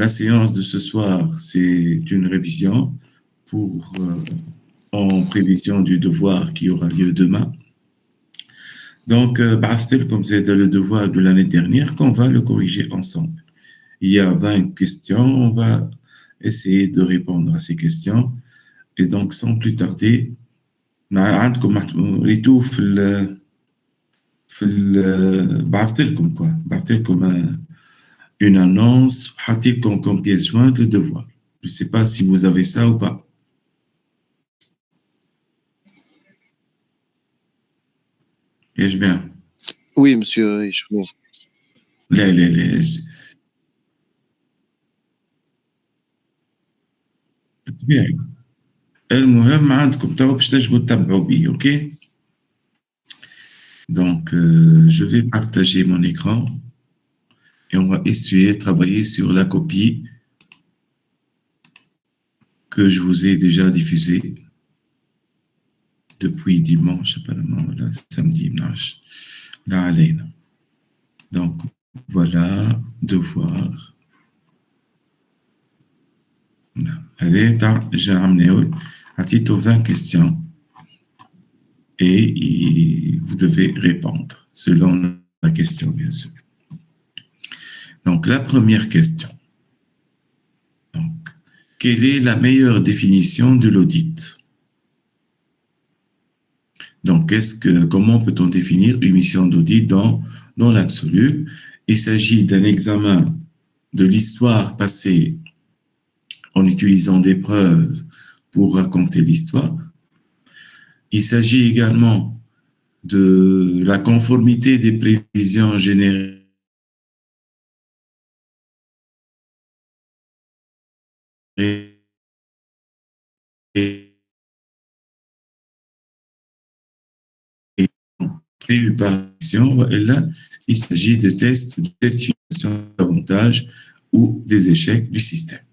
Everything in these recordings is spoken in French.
La séance de ce soir, c'est une révision pour, en prévision du devoir qui aura lieu demain. Donc, comme c'est le devoir de l'année dernière, qu'on va le corriger ensemble. Il y a 20 questions, on va essayer de répondre à ces questions. Et donc, sans plus tarder, ريتو بعثت لكم une annonce, حاطين comme pièce jointe le devoir. Je ne sais pas si vous avez ça ou pas. Est-ce bien? Oui, monsieur. لا طبيعي. المهم عندكم تو باش تنجموا تتبعوا بيه، اوكي؟ Donc, je vais partager mon écran et on va essayer de travailler sur la copie que je vous ai déjà diffusée depuis dimanche, apparemment, voilà, samedi, dimanche. Là, allez. Donc, voilà, devoir. Allez, j'ai ramené à titre 20 questions et vous devez répondre selon la question, bien sûr. Donc, la première question. Donc, quelle est la meilleure définition de l'audit? Donc, comment peut-on définir une mission d'audit dans l'absolu? Il s'agit d'un examen de l'histoire passée en utilisant des preuves pour raconter l'histoire. Il s'agit également de la conformité des prévisions générées prévues par mission. Et là, il s'agit de tests de certification d'avantages ou des échecs du système.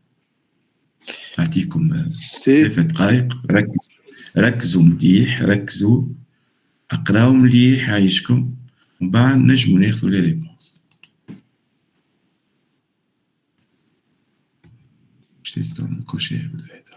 أعطيكم ثلاثة دقائق ركزوا مليح اقراوا مليح عايشكم ومن بعد نجموا ناخذوا لي ريبونس. باش نزيدو نكوشيه بالهذا.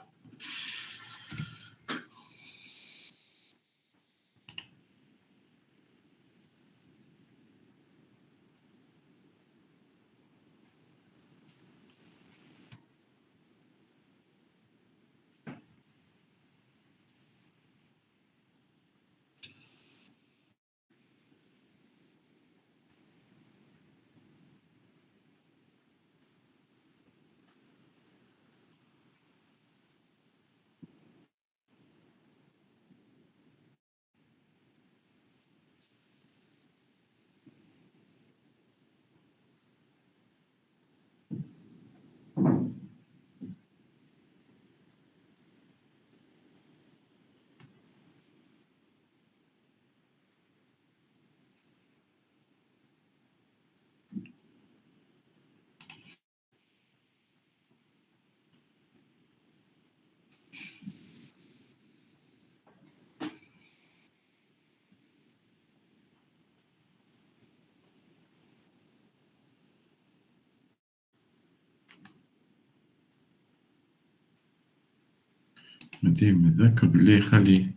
ديما ذاك باللي خلي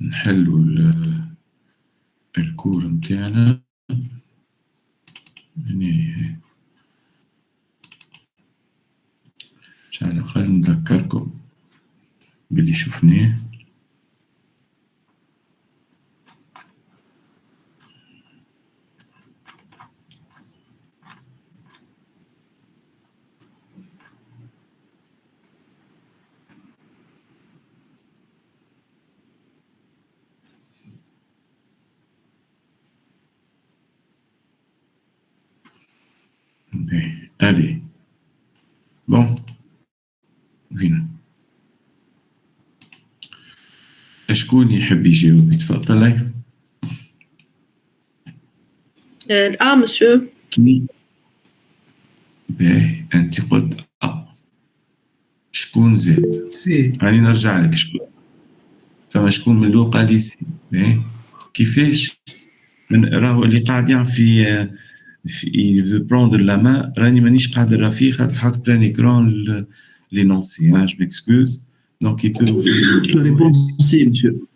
نحلو الكور متاعنا يعني على الأقل نذكركم باللي شفناه. Allez. Bon. فينا. شكون يحب يجاوب؟ تفضلي. مسيو. باهي أنت قلت شكون زاد؟ سي. راني نرجع لك شكون. فما شكون من الأول قال لي سي. باهي كيفاش؟ راهو اللي قاعدين في il veut prendre la main. راني مانيش قادر راه فيه خاطر حاط plein écran l'énoncé. Je m'excuse. Donc, il peut ouvrir. La réponse C, monsieur.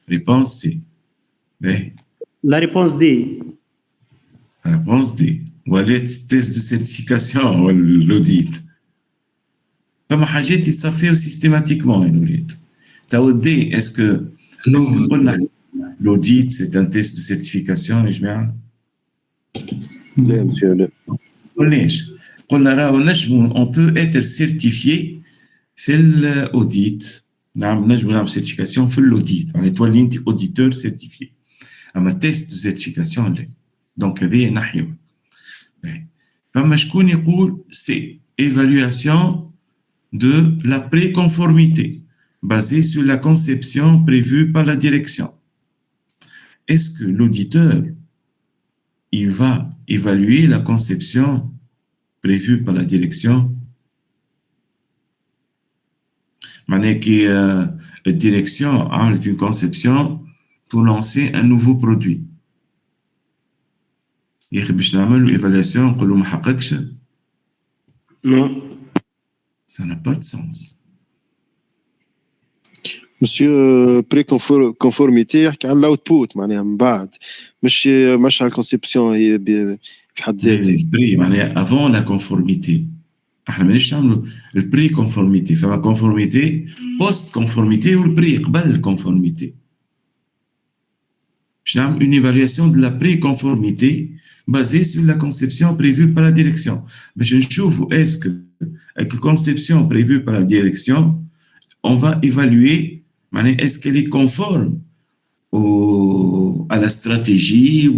Réponse C. Oui. La réponse D. La réponse D. Voilà, test de certification, l'audit. فما حاجات يتصفيو systématiquement يا وليد. تاو D, est-ce que قلنا l'audit c'est un test de certification يا جماعة؟ لا monsieur لا. قلناش. قلنا راهو نجمو on peut être certifié في l'audit. نعم نجمو نعمل certification في l'audit. يعني تولي انت auditeur certifié. اما test de certification لا. Donc هذه ناحية. فما شكون يقول c'est évaluation de la préconformité basée sur la conception prévue par la direction. Est-ce que l'auditeur il va évaluer la conception prévue par la direction? معناها كي الديريكسيون عملت une conception pour lancer un nouveau produit. ياخي باش نعملوا ايفالياسيون نقولوا ما حققش. Non. Ça n'a pas de sens. Monsieur préconformité يحكي على الاوتبوت معناها من بعد مش على الكونسيبسيون في حد ذاتها. البري معناها avant la conformité. احنا مانيش نعملوا البري كونفورميتي. فما كونفورميتي بوست كونفورميتي والبري قبل الكونفورميتي. باش نعمل une évaluation de la préconformité basée sur la conception prévue par la direction. باش نشوفوا est-ce que avec la conception prévue par la direction on va évaluer est-ce qu'elle est conforme à la stratégie ou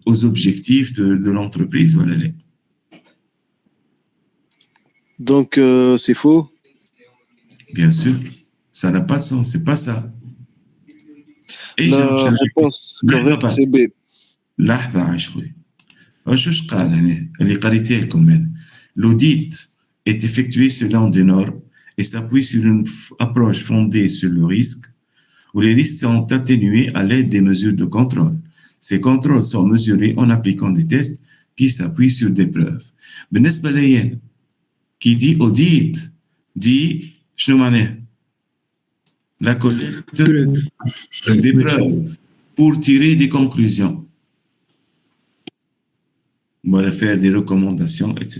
aux objectifs de l'entreprise. Voilà. Donc c'est faux. Bien sûr, ça n'a pas de sens, c'est pas ça. Et la réponse correcte c'est B. لحظة شوي. واش قال هنا اللي قريتيه لكم من l'audit est effectué selon des normes et s'appuie sur une approche fondée sur le risque, où les risques sont atténués à l'aide des mesures de contrôle. Ces contrôles sont mesurés en appliquant des tests qui s'appuient sur des preuves. بالنسبة لي qui dit audit dit شنو معناه؟ La collecte des preuves pour tirer des conclusions. Voilà, faire des recommandations, etc.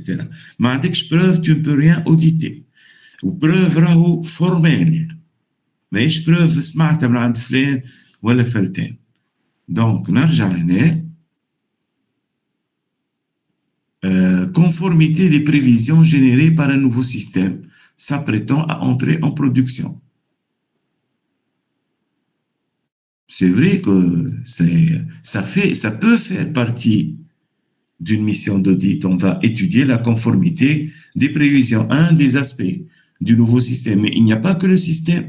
Mais dès que je preuve, tu ne peux rien auditer. Ou preuve راهو formelle. ماهيش preuve سمعتها من عند فلان ولا فلتان. Donc, نرجع هنا. Conformité des prévisions générées par un nouveau système s'apprêtant à entrer en production. C'est vrai que ça peut faire partie d'une mission d'audit. On va étudier la conformité des prévisions, un des aspects du nouveau système. Mais il n'y a pas que le système.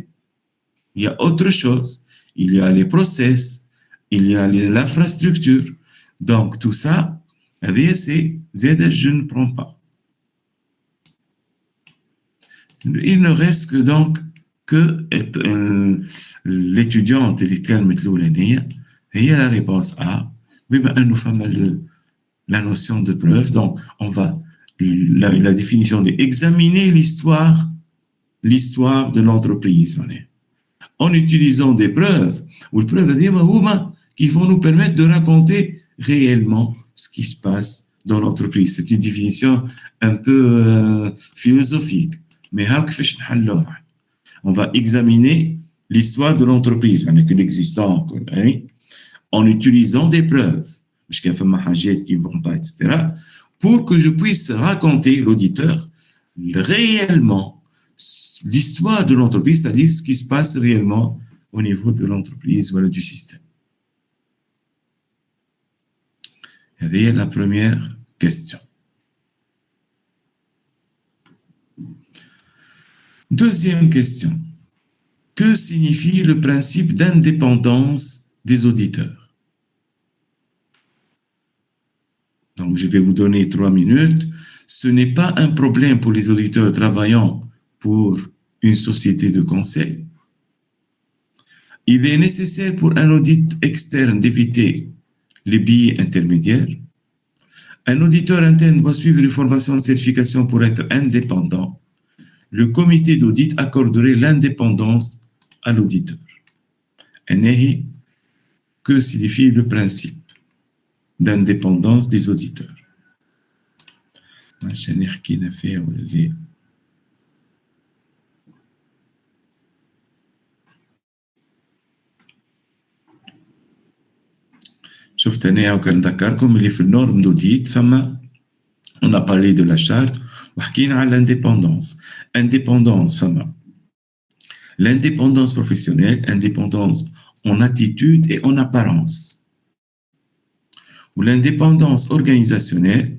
Il y a autre chose. Il y a les process, il y a l'infrastructure. Donc, tout ça, je ne prends pas. Il ne reste que donc que l'étudiante il y a la réponse A. Oui, mais nous faisons la notion de preuve. Donc, on va la définition d'examiner l'histoire de l'entreprise en utilisant des preuves ou les preuves qui vont nous permettre de raconter réellement ce qui se passe dans l'entreprise. C'est une définition un peu philosophique. Mais on va examiner l'histoire de l'entreprise, l'existant, en utilisant des preuves. Qui vont pas, etc., pour que je puisse raconter l'auditeur réellement l'histoire de l'entreprise, c'est-à-dire ce qui se passe réellement au niveau de l'entreprise, voilà, du système. C'est la première question. Deuxième question. Que signifie le principe d'indépendance des auditeurs? Donc, je vais vous donner 3 minutes. Ce n'est pas un problème pour les auditeurs travaillant pour une société de conseil. Il est nécessaire pour un audit externe d'éviter les billets intermédiaires. Un auditeur interne doit suivre une formation de certification pour être indépendant. Le comité d'audit accorderait l'indépendance à l'auditeur. Que signifie le principe d'indépendance des auditeurs? شفت أنا وكان نذكركم اللي في النورم دوديت فما on a parlé de la charte وحكينا على l'indépendance. Indépendance فما l'indépendance professionnelle, indépendance en attitude et en apparence. Ou l'indépendance organisationnelle,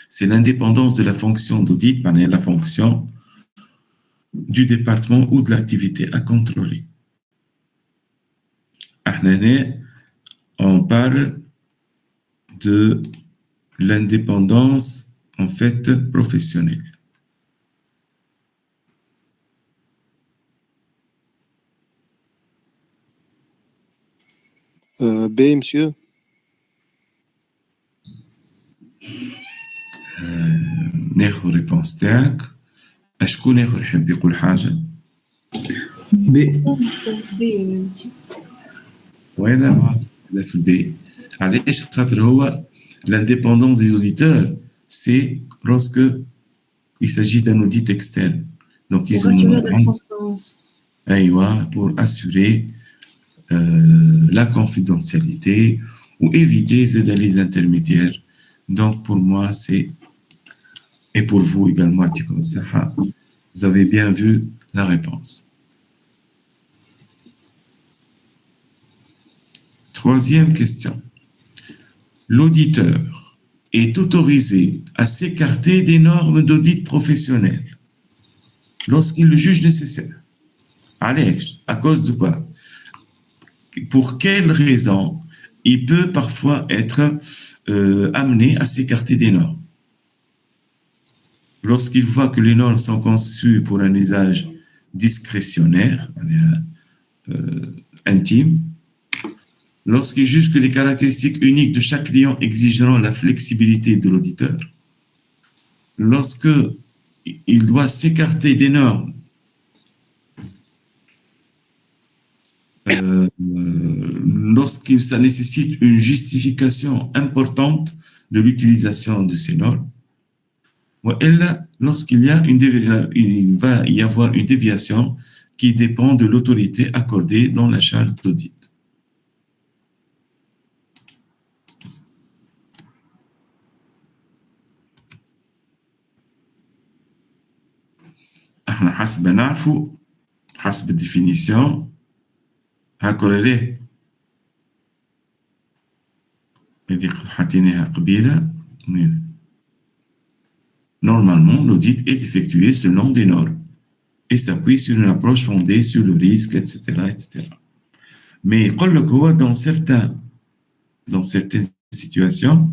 c'est l'indépendance de la fonction d'audit, la fonction du département ou de l'activité à contrôler. On parle de l'indépendance en fait professionnelle. B, monsieur. ناخذ ريبونس تاعك. شكون اخر يحب يقول حاجه؟ بي وين لا في البي. علاش؟ خاطر هو l'indépendance des auditeurs, c'est lorsque il s'agit d'un audit externe. Donc ils Pour assurer la transparence. Pour assurer la confidentialité ou éviter les intermédiaires. Donc pour moi c'est, et pour vous également, vous avez bien vu la réponse. Troisième question. L'auditeur est autorisé à s'écarter des normes d'audit professionnel lorsqu'il le juge nécessaire. Allez, à cause de quoi? Pour quelle raison il peut parfois être amené à s'écarter des normes? Lorsqu'il voit que les normes sont conçues pour un usage discrétionnaire, intime, lorsqu'il juge que les caractéristiques uniques de chaque client exigeront la flexibilité de l'auditeur, lorsqu'il doit s'écarter des normes lorsque ça nécessite une justification importante de l'utilisation de ces normes, lorsqu'il il va y avoir une déviation qui dépend de l'autorité accordée dans la charte d'audit. احنا حسب نعرفوا حسب الديفينيسيون هاكل ليه اللي حطيناها قبيله. Normalement, l'audit est effectué selon des normes et s'appuie sur une approche fondée sur le risque, etc., etc. Mais dans certaines situations,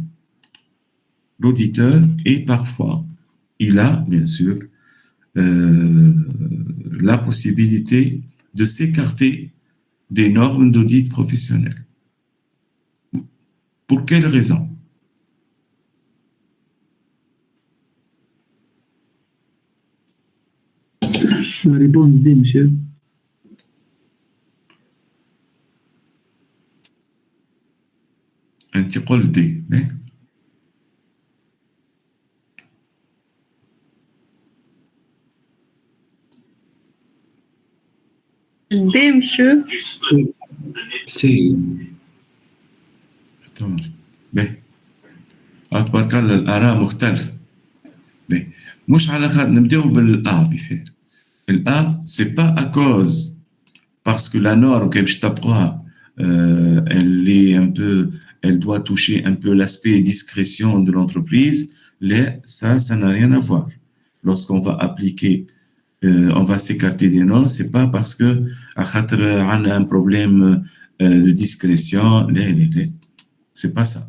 l'auditeur est parfois, il a bien sûr la possibilité de s'écarter des normes d'audit professionnel. Pour quelle raison? La réponse D, monsieur. انتقال D. B, monsieur. C. تبارك الله الآراء مختلفة. مش على خاطر نبداو بالA بفعل. الA c'est pas à cause parce que la norme que je t'apprends elle doit toucher un peu l'aspect discrétion de l'entreprise. Ça n'a rien à voir. Lorsqu'on va appliquer on va s'écarter des normes, c'est pas parce que on a un problème de discrétion, c'est pas ça.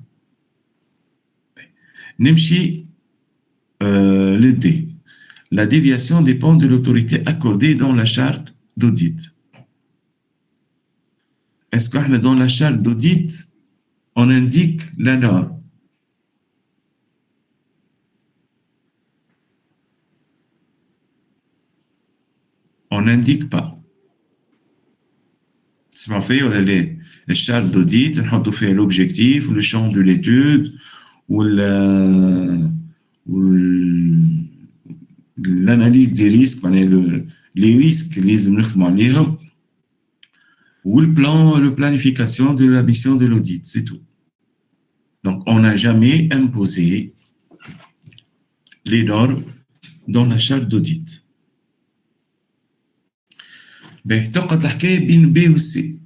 Nimshi le D. La déviation dépend de l'autorité accordée dans la charte d'audit. Est-ce que dans la charte d'audit, on indique la norme. On n'indique pas. تسمعوا فيا ولا لا؟ الشارت دوديت نحطوا فيه l'objectif, le champ de l'étude l'analyse des risques, les risques اللي لازم نخدموا عليهم le planification de la mission de l'audit, c'est tout. Donc, on n'a jamais imposé les normes dans la charte d'audit. تقعد الحكاية بين B ou C.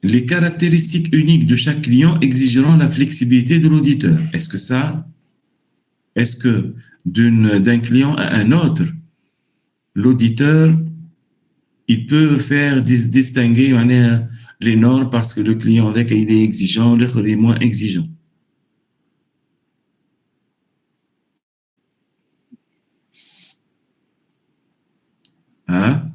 Les caractéristiques uniques de chaque client exigeront la flexibilité de l'auditeur. Est-ce que d'un client à un autre, l'auditeur, il peut faire distinguer les normes parce que le client avec il est exigeant, l'autre est moins exigeant. Hein?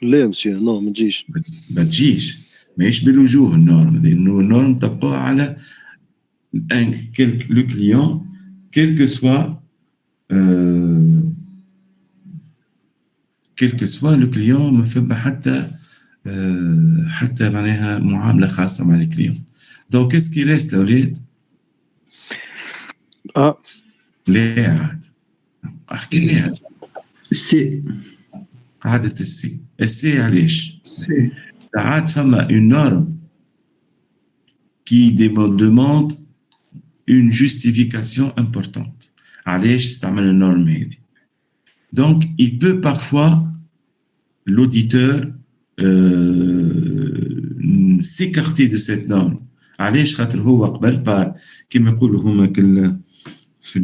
لا مسيو نو ما تجيش. ما تجيش ماهيش بالوجوه النورم. النورم تبقى على le client, quel que soit le client, ما فما حتى معناها معاملة خاصة مع الكليون. Donc qu'est-ce qui reste الأولاد؟ لا عاد احكي لي عاد. سي قاعدة السي علاش؟ سي ساعات فما une norme qui demande une justification importante. علاش استعمل النورم هذه؟ Donc il peut parfois l'auditeur s'écarter de cette norme. علاش؟ خاطر هو قبل كما يقولوا هما في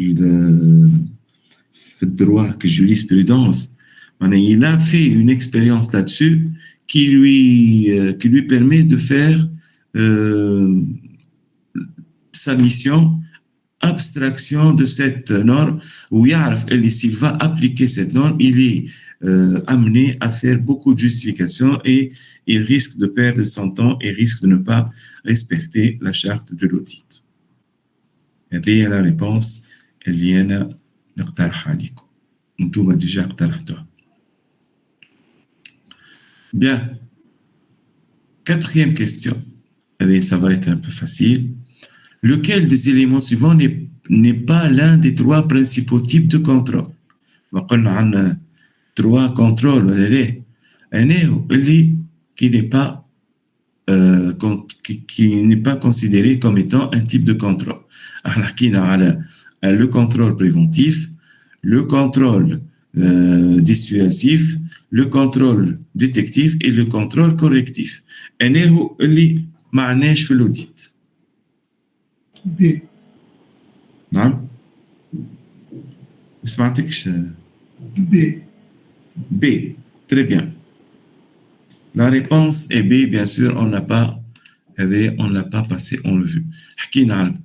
الدروit que jurisprudence, il a fait une expérience là-dessus qui lui permet de faire sa mission abstraction de cette norme où s'il va appliquer cette norme, il est amené à faire beaucoup de justifications et il risque de perdre son temps et risque de ne pas respecter la charte de l'audit. هذه la réponse اللي أنا نقترحها عليكم. أنتم déjà اقترحتوها. Bien. Quatrième question. Et ça va être un peu facile. Lequel des éléments suivants n'est pas l'un des trois principaux types de contrôle? On a trois contrôles. Qui n'est pas considéré comme étant un type de contrôle. Le contrôle préventif, le contrôle dissuasif, le contrôle détectif et le contrôle correctif. اللي معناش في l'audit. B. نعم؟ ما سمعتكش. B. B. Très bien. La réponse est B, bien sûr, on ne l'a pas passé en revue. حكينا عن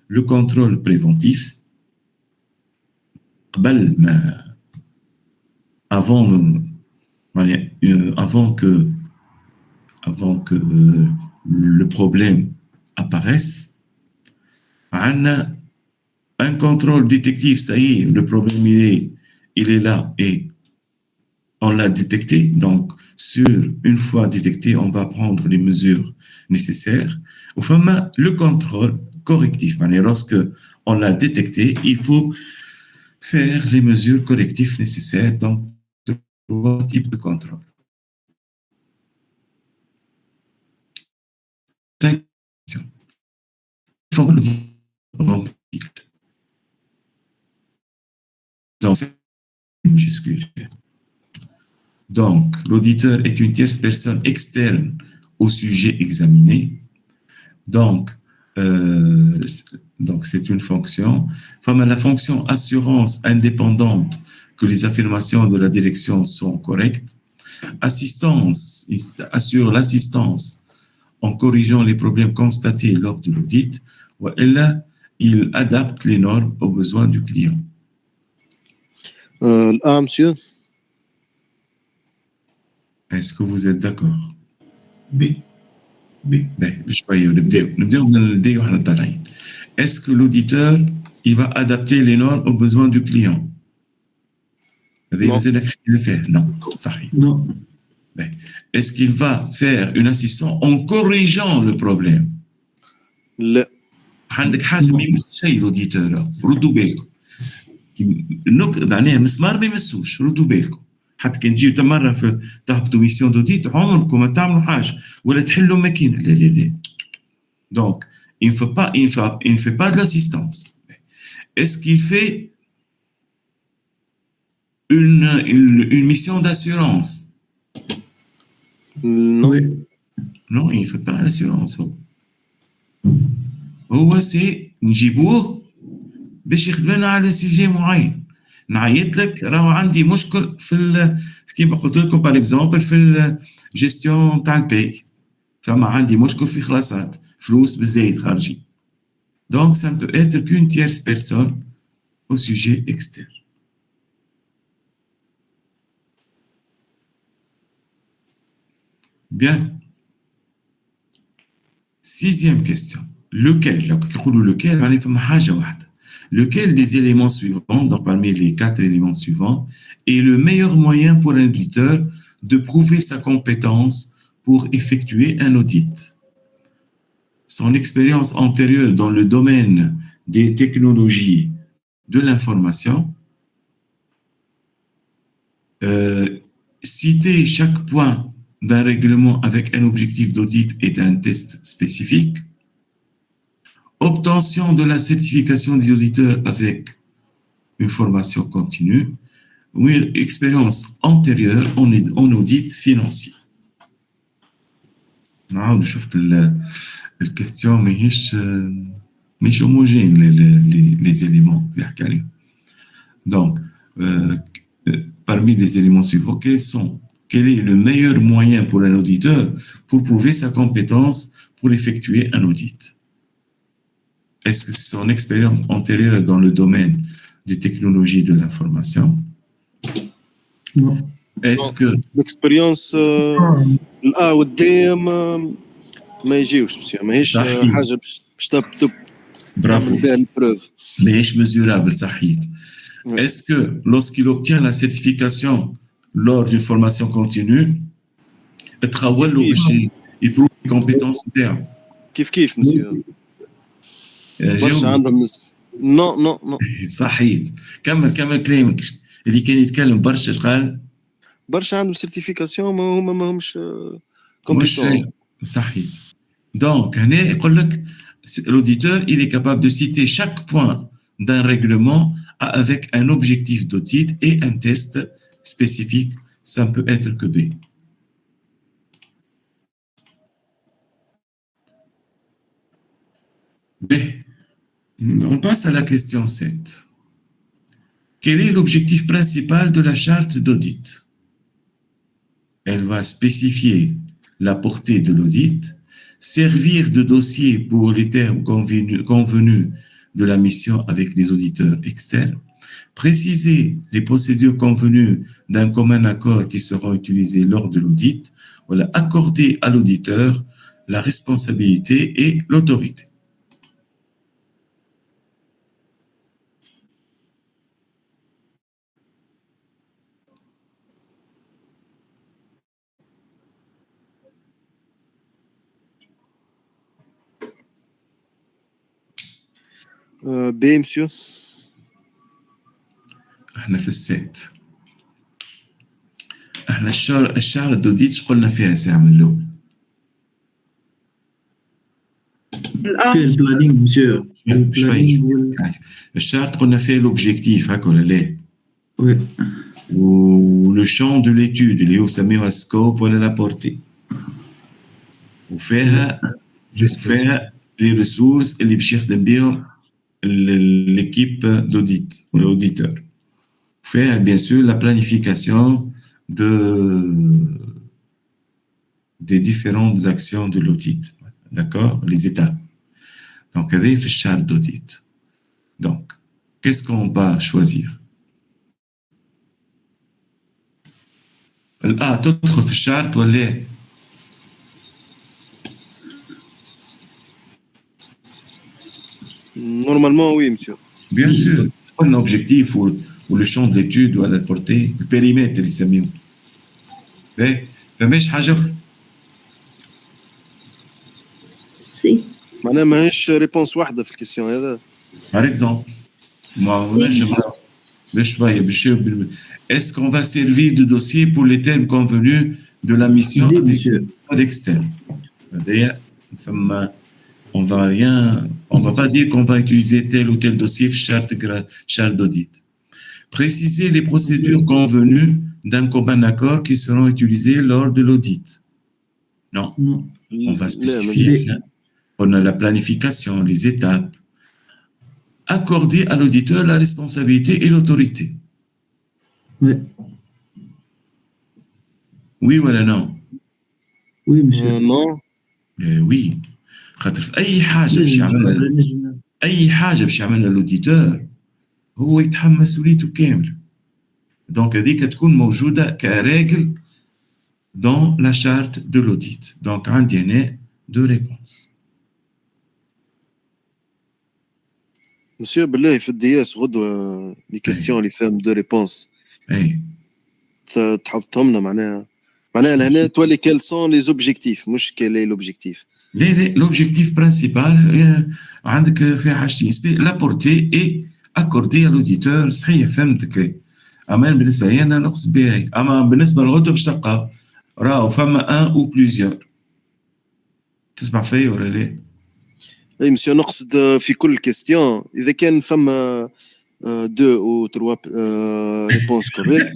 le contrôle préventif. Avant que le problème apparaisse, on a un contrôle détectif, ça y est, le problème il est là et on l'a détecté. Donc, une fois détecté, on va prendre les mesures nécessaires. Enfin, le contrôle correctif, lorsque on l'a détecté, il faut faire les mesures correctives nécessaires dans trois types de contrôle. Donc, l'auditeur est une tierce personne externe au sujet examiné. Donc, c'est une fonction. Enfin, la fonction assurance indépendante que les affirmations de la direction sont correctes. Assistance, il assure l'assistance en corrigeant les problèmes constatés lors de l'audit. Et là, il adapte les normes aux besoins du client. Monsieur. Est-ce que vous êtes d'accord? B. B. بشوية نبداو من الدي وحنا طالعين. Est-ce que l'auditeur il va adapter les normes aux besoins du client? هذا مازالك خلينا فيه. Non, صحيح. Non. Est-ce qu'il va faire une assistance en corrigeant le problème? لا. عندك حاجة ما يمس شيء l'auditeur. ردوا بالكم. معناها مسمار ما يمسوش. ردوا بالكم. حتى كان تجيو مرة في تهبطوا ميسيون دوديت عمركم ما تعملوا حاجة ولا تحلوا ماكينة. لا لا لا. Donc, il ne fait pas de l'assistance. Est-ce qu'il fait une mission d'assurance? Non. Oui. Non, il ne fait pas l'assurance. هو سي نجيبوه باش يخدم لنا على سوجي معين. نعيط لك راهو عندي مشكل في كيما قلت لكم باغ اكزومبل في الجيستيون تاع الباي. فما عندي مشكل في خلاصات فلوس بالزايد خارجين. Donc ça ne peut être qu'une tierce personne au sujet externe. Bien. Sixième question. Lequel, lequel des éléments suivants, donc parmi les 4 éléments suivants, est le meilleur moyen pour un auditeur de prouver sa compétence pour effectuer un audit? Son expérience antérieure dans le domaine des technologies de l'information, citer chaque point d'un règlement avec un objectif d'audit et d'un test spécifique, obtention de la certification des auditeurs avec une formation continue, ou une expérience antérieure en audit financier. نعاود شفت الكستيون ماهيش homogène les éléments اللي حكى عليهم. Donc, parmi les éléments suivants, quel est le meilleur moyen pour un auditeur pour prouver sa compétence pour effectuer un audit? Est-ce que c'est son expérience antérieure dans le domaine des technologies de l'information? Non. Est-ce que l'expérience والدي ما يجيوش ماهيش حاجه باش تعمل بها البروف ماهيش mesurable صحيح. Est-ce que lorsqu'il obtient la certification lors d'une formation continue, تخول له باش يبروف الكومبيتونس نتاعو؟ كيف مسيو برشا عندهم نو صحيح. كمل كلامك اللي كان يتكلم برشا قال برشا عندهم سيرتيفيكاسيون ما همش كومبيتون صحيح. Donc هنا يقول لك l'auditeur il est capable de citer chaque point d'un règlement avec un objectif d'audit et un test spécifique. Ça ne peut être que B. B. On passe à la question 7. Quel est l'objectif principal de la charte d'audit? Elle va spécifier la portée de l'audit, servir de dossier pour les termes convenus de la mission avec les auditeurs externes, préciser les procédures convenues d'un commun accord qui seront utilisées lors de l'audit, voilà, accorder à l'auditeur la responsabilité et l'autorité. بي مسيو احنا في السات. احنا الشهر الدوديت قلنا فيها ساعة من الأول. في البلانينغ مسيو. الشهر قلنا فيه l'objectif هاك ولا لا؟ Oui. و le champ de l'étude اللي هو سميوها scope ولا la portée. وفيها les ressources اللي باش يخدم بهم l'équipe d'audit ou l'auditeur. Faire bien sûr la planification des différentes actions de l'audit, d'accord, les étapes. Donc, il y a une charte d'audit. Donc, qu'est-ce qu'on va choisir? تدخل في الشارت ولا Normalement, oui, monsieur. Bien sûr, c'est pas l'objectif ou le champ d'étude ou la portée, le périmètre اللي يسميه. باهي فماش حاجة أخرى. Si. معناها ماهيش ريبونس واحدة في الكيستيون هذا. Par exemple, moi, Si. est-ce qu'on va servir de dossier pour les termes convenus de la mission Oui, avec monsieur. l'externe? D'ailleurs, on va pas dire qu'on va utiliser tel ou tel dossier charte d'audit. Préciser les procédures convenues d'un commun accord qui seront utilisées lors de l'audit. Non, Non. on va لا spécifier. On a la planification, les étapes. Accorder à l'auditeur la responsabilité et l'autorité. Oui. Oui ou non? Oui, monsieur. non. Oui. خاطر في أي حاجة باش يعملها نجم. أي حاجة باش يعملها الأوديتور هو يتحمل مسؤوليته كاملة. دونك هذيك تكون موجودة كرجل dans la charte de l'audit. Donc عندي هنا deux réponses. مسيو بالله في الدياس غدوة لي كيستيون اللي فيهم دو ريبونس أي تحطهم لنا معناها لهنا تولي كيل سون لي زوبجيكتيف مش كيل اي لوبجيكتيف. لا l'objectif principal عندك فيها حاجتين la portée et accorder à l'auditeur. صحيح فهمتك. أما بالنسبة لي أنا نقصد بها. أما بالنسبة للغدوة باش تلقى راهو فما ان او بليزيور. تسمع فيا ولا لا؟ اي مسيو نقصد في كل كيستيون اذا كان فما دو او تروا ريبونس كوريكت.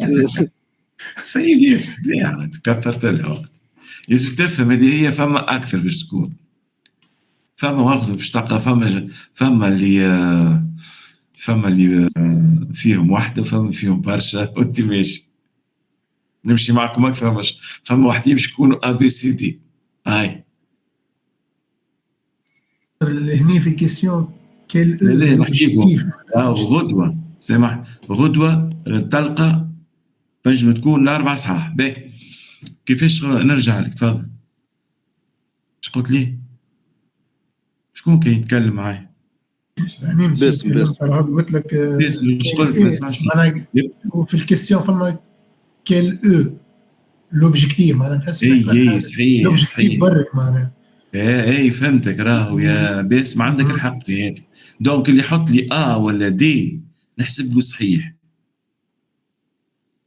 سي بيس لا كثرت الوقت. لازمك تفهم اللي هي فما اكثر باش تكون. فما مؤاخذة باش تلقى فما اللي فيهم واحدة وفما فيهم برشا وانت ماشي. نمشي معكم اكثر مش فما واحدين باش يكونوا ا بي سي دي. هاي هني في الكيستيون كيل لا نحكيكم غدوة سامح غدوة تلقى تنجم تكون الأربع صحاح. باهي كيفاش نرجع لك تفضل. اش قلت لي؟ شكون كان يتكلم معايا؟ يعني باسم قلت لك باسم اش قلت ما سمعش وفي الكيستيون فما كيل او لوبجيكتيف معناها نحس اي صحيح صحيح برك معناها. اي فهمتك راهو يا باسم عندك الحق في هذا. دونك اللي يحط لي ولا دي نحسب له صحيح.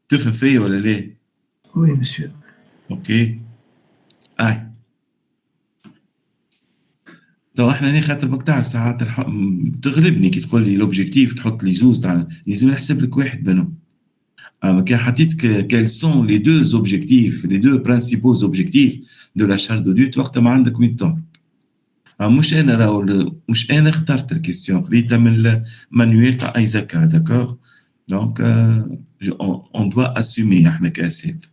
تفهم فيا ولا لا؟ وي مسيو. اوكي تو احنا هنا خاطر بك تعرف ساعات تغلبني كي تقول لي لوبجيكتيف تحط لي زوز لازم نحسب لك واحد منهم. اما كان حطيت quels sont les deux objectifs les deux principaux objectifs de la charte d'audit وقتها ما عندك وين تهرب. مش انا اخترت الكيستيون خذيتها من المانيوال تاع ايزاكا داكور. دونك on doit assumer احنا كاساتذه.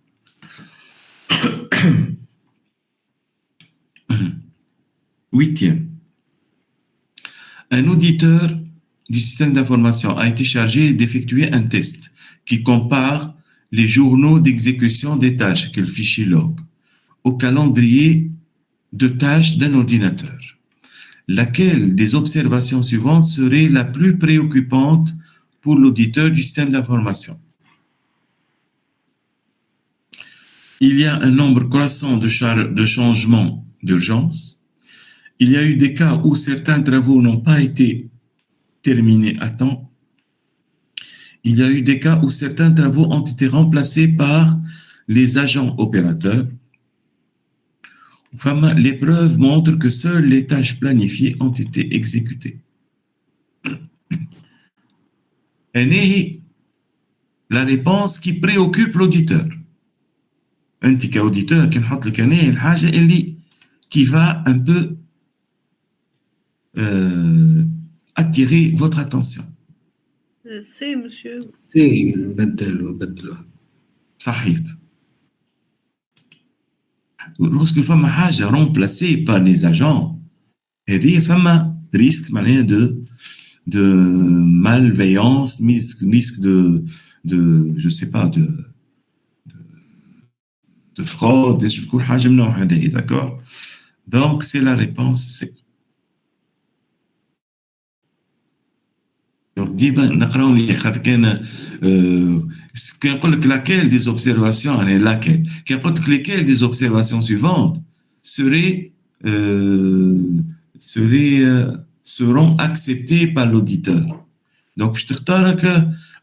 Huitième, un auditeur du système d'information a été chargé d'effectuer un test qui compare les journaux d'exécution des tâches, que le fichier log, au calendrier de tâches d'un ordinateur. Laquelle des observations suivantes serait la plus préoccupante pour l'auditeur du système d'information? Il y a un nombre croissant de changements d'urgence. Il y a eu des cas où certains travaux n'ont pas été terminés à temps. Il y a eu des cas où certains travaux ont été remplacés par les agents opérateurs. Enfin, les preuves montrent que seules les tâches planifiées ont été exécutées. Et la réponse qui préoccupe l'auditeur. Un petit auditeur qui va un peu attirer votre attention. C'est monsieur. سي بدلوا صحيت. Lorsque فما حاجة remplacée par les agents, هذه فما risque معناها de malveillance, risque de je sais pas de fraude, يكون حاجة من نوع هذا. D'accord. Donc c'est la réponse C. ديما نقراو مليح خاطر كان كان نقول لك laquelle des observations يعني laquelle كان قلت لك lesquelles des observations suivantes seront acceptées par l'auditeur. Donc باش تختار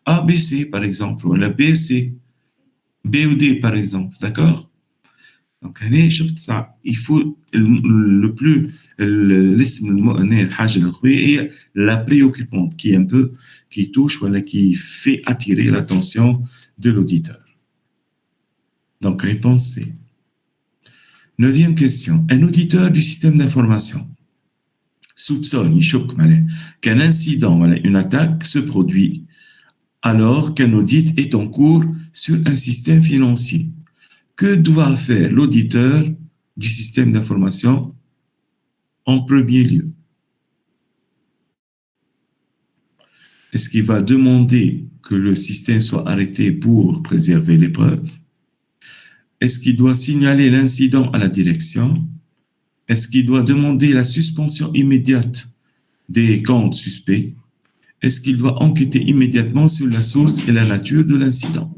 A B C par exemple ولا B ou C B ou D par exemple, d'accord? Donc هنا شفت صعب il faut le plus الاسم الحاجة القوية هي la préoccupante qui un peu qui touche voilà qui fait attirer l'attention de l'auditeur. Donc réponse C. 9e question. Un auditeur du système d'information soupçonne, il choque qu'un incident, voilà, une attaque se produit alors qu'un audit est en cours sur un système financier. Que doit faire l'auditeur du système d'information en premier lieu? Est-ce qu'il va demander que le système soit arrêté pour préserver les preuves? Est-ce qu'il doit signaler l'incident à la direction? Est-ce qu'il doit demander la suspension immédiate des comptes suspects? Est-ce qu'il doit enquêter immédiatement sur la source et la nature de l'incident?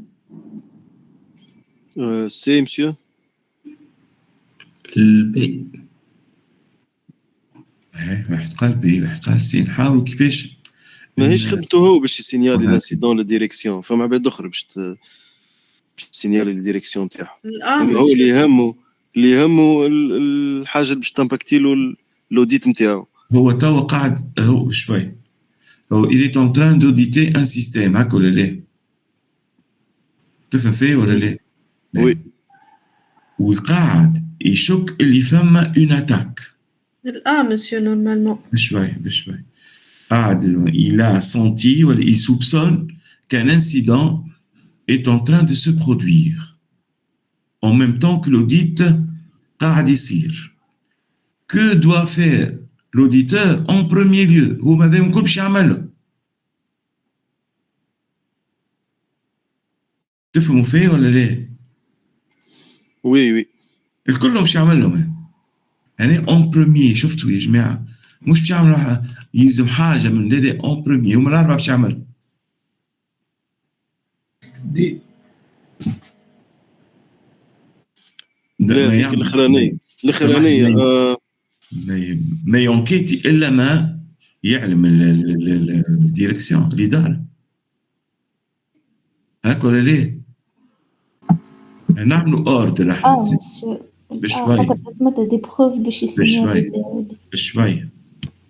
C'est monsieur. الB. واحد قال بي واحد قال سي نحاول كيفاش ماهيش خدمته هو باش يسينيالي لانسيدون لو ديريكسيون فما عباد اخرى باش تسينيالي لو ديريكسيون تاعو. هو اللي يهمه الحاجه اللي باش تمباكتي له الاوديت نتاعو. هو توا قاعد هو شوي هو il est en train d'auditer un système هاك ولا لا؟ تفهم فيه ولا لا؟ وي وقاعد يشك اللي فما اون اتاك. monsieur, normalement. بشوي قاعد il a senti ou il soupçonne qu'un incident est en train de se produire en même temps que l'audit قاعد يصير. Que doit faire l'auditeur en premier lieu? هو ماذا يمكن باش يعمله؟ تفهموا فيه ولا لا؟ وي الكل باش يعمل لهم يعني اون بروميي. شفتوا يا جماعه مش باش يعملوا يلزم حاجه من لا اون بروميي ومن الاربعه باش يعمل دي لا الاخرانيه ما ينكيتي الا ما يعلم الديريكسيون الاداره هاك ولا ليه؟ نعملوا اوردر احنا بشوي لازمتها دي بروف باش يسميها بشوي.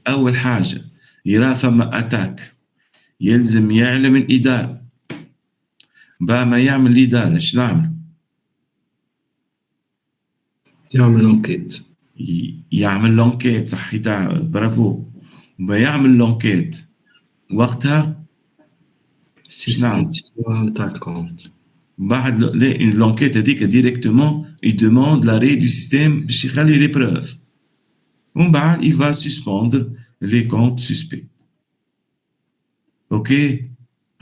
اول حاجه يرى فما اتاك يلزم يعلم الاداره با ما يعمل الاداره ايش نعمل؟ يعمل لونكيت يعمل لونكيت صح برافو. با يعمل لونكيت وقتها سيسبنسيون تاع الكونت بعد l'enquête هذيك directement il demande l'arrêt du système باش يخلي les preuves ومن بعد il va suspendre les comptes suspects. ok